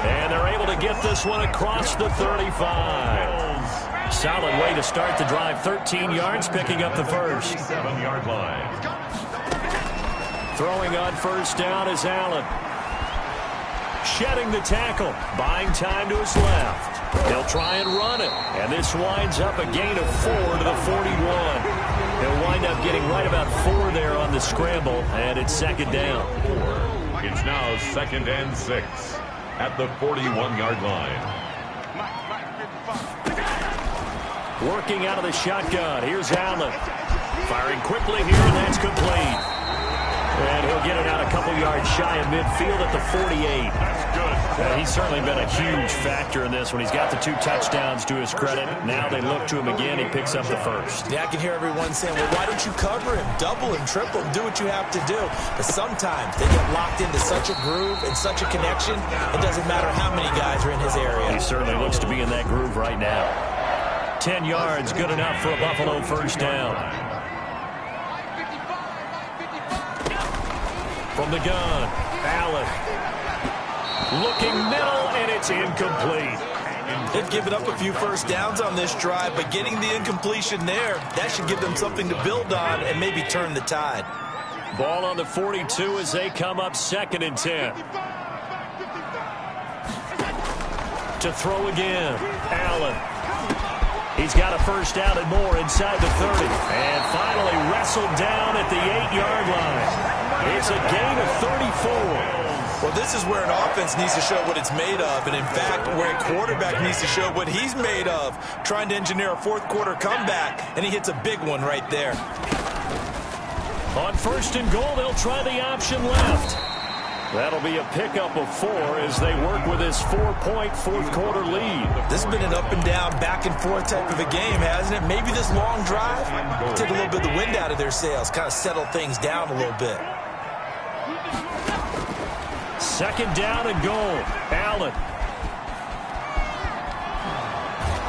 And they're able to get this one across the 35. Solid way to start the drive. 13 yards, picking up the 1st. 7-yard line. Throwing on 1st down is Allen. Shedding the tackle, buying time to his left. He'll try and run it, and this winds up a gain of 4 to the 41. He'll wind up getting right about 4 there on the scramble, and it's 2nd down. It's now 2nd and 6 at the 41-yard line. Working out of the shotgun. Here's Allen. Firing quickly here, and that's complete. And he'll get it out a couple yards shy of midfield at the 48. That's good. He's certainly been a huge factor in this when he's got the 2 touchdowns to his credit. Now they look to him again. He picks up the first. Yeah, I can hear everyone saying, well, why don't you cover him? Double him, triple him, do what you have to do. But sometimes they get locked into such a groove and such a connection, it doesn't matter how many guys are in his area. He certainly looks to be in that groove right now. 10 yards, good enough for a Buffalo first down. From the gun, Allen. Looking middle, and it's incomplete. They've given up a few first downs on this drive, but getting the incompletion there, that should give them something to build on and maybe turn the tide. Ball on the 42 as they come up 2nd and 10. To throw again, Allen. He's got a first down and more inside the 30. And finally wrestled down at the 8-yard line. It's a gain of 34. Well, this is where an offense needs to show what it's made of, and in fact, where a quarterback needs to show what he's made of, trying to engineer a fourth-quarter comeback, and he hits a big one right there. On 1st and goal, they'll try the option left. That'll be a pickup of 4 as they work with this 4-point fourth-quarter lead. This has been an up-and-down, back-and-forth type of a game, hasn't it? Maybe this long drive take a little bit of the wind out of their sails, kind of settle things down a little bit. 2nd down and goal. Allen.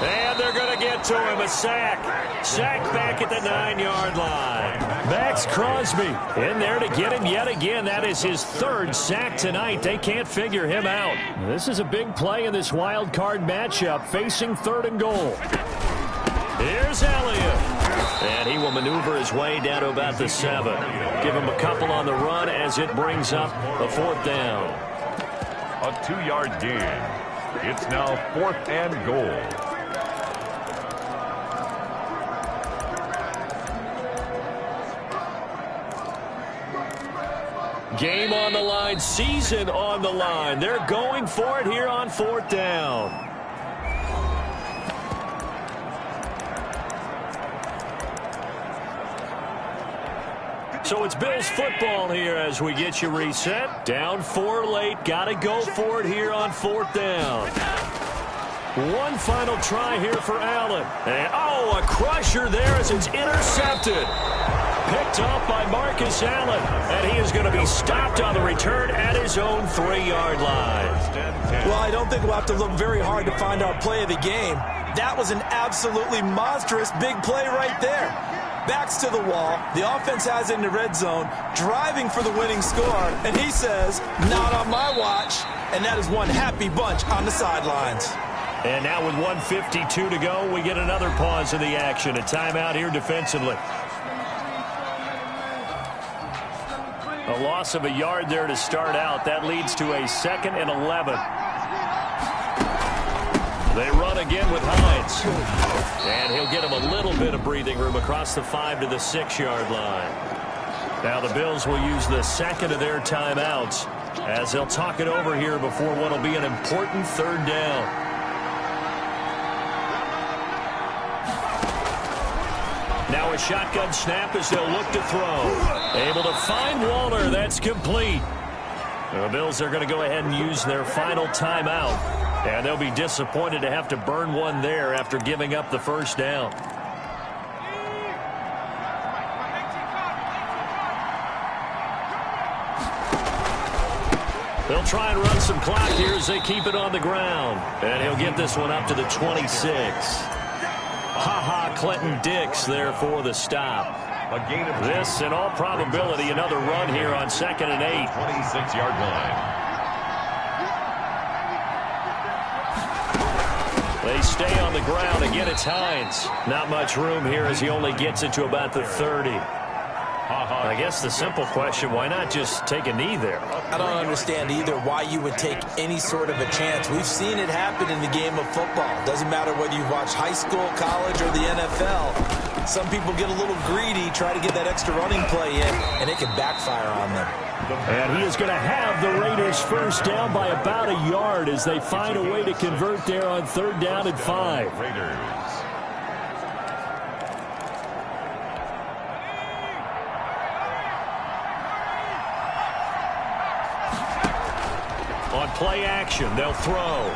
And they're going to get to him. A sack. Sack back at the 9-yard line. Max Crosby in there to get him yet again. That is his 3rd sack tonight. They can't figure him out. This is a big play in this wild card matchup, facing 3rd and goal. Here's Elliott. And he will maneuver his way down to about the 7. Give him a couple on the run as it brings up a 4th down. A 2-yard gain. It's now 4th and goal. Game on the line, season on the line. They're going for it here on 4th down. So it's Bills football here as we get you reset. Down 4 late. Got to go for it here on 4th down. One final try here for Allen. And, oh, a crusher there as it's intercepted. Picked off by Marcus Allen. And he is going to be stopped on the return at his own 3-yard line. Well, I don't think we'll have to look very hard to find our play of the game. That was an absolutely monstrous big play right there. Backs to the wall. The offense has it in the red zone, driving for the winning score. And he says, not on my watch. And that is one happy bunch on the sidelines. And now with 1:52 to go, we get another pause in the action. A timeout here defensively. A loss of a yard there to start out. That leads to a 2nd and 11. They run again with Hines. And he'll get him a little bit of breathing room across the 5 to the 6-yard line. Now the Bills will use the 2nd of their timeouts as they'll talk it over here before what will be an important 3rd down. Now a shotgun snap as they'll look to throw. Able to find Waller. That's complete. The Bills are going to go ahead and use their final timeout. And they'll be disappointed to have to burn one there after giving up the first down. They'll try and run some clock here as they keep it on the ground. And he'll get this one up to the 26. Ha-ha, Clinton Dix there for the stop. A gain of this, in all probability, another run here on 2nd and 8. 26-yard line. They stay on the ground. Again, it's Hines. Not much room here as he only gets it to about the 30. I guess the simple question, why not just take a knee there? I don't understand either why you would take any sort of a chance. We've seen it happen in the game of football. Doesn't matter whether you've watched high school, college, or the NFL. Some people get a little greedy, try to get that extra running play in, and it can backfire on them. And he is going to have the Raiders first down by about a yard as they find a way to convert there on 3rd down and 5. Raiders. Play action. They'll throw.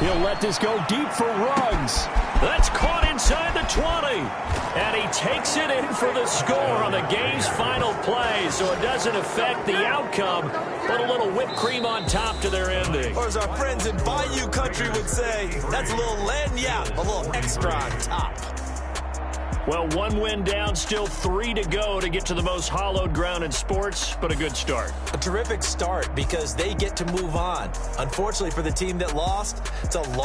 He'll let this go deep for Ruggs. That's caught inside the 20. And he takes it in for the score on the game's final play. So it doesn't affect the outcome, but a little whipped cream on top to their ending. Or as our friends in Bayou Country would say, that's a little lagniappe, a little extra on top. Well, one win down, still 3 to go to get to the most hallowed ground in sports, but a good start. A terrific start because they get to move on. Unfortunately for the team that lost, it's a long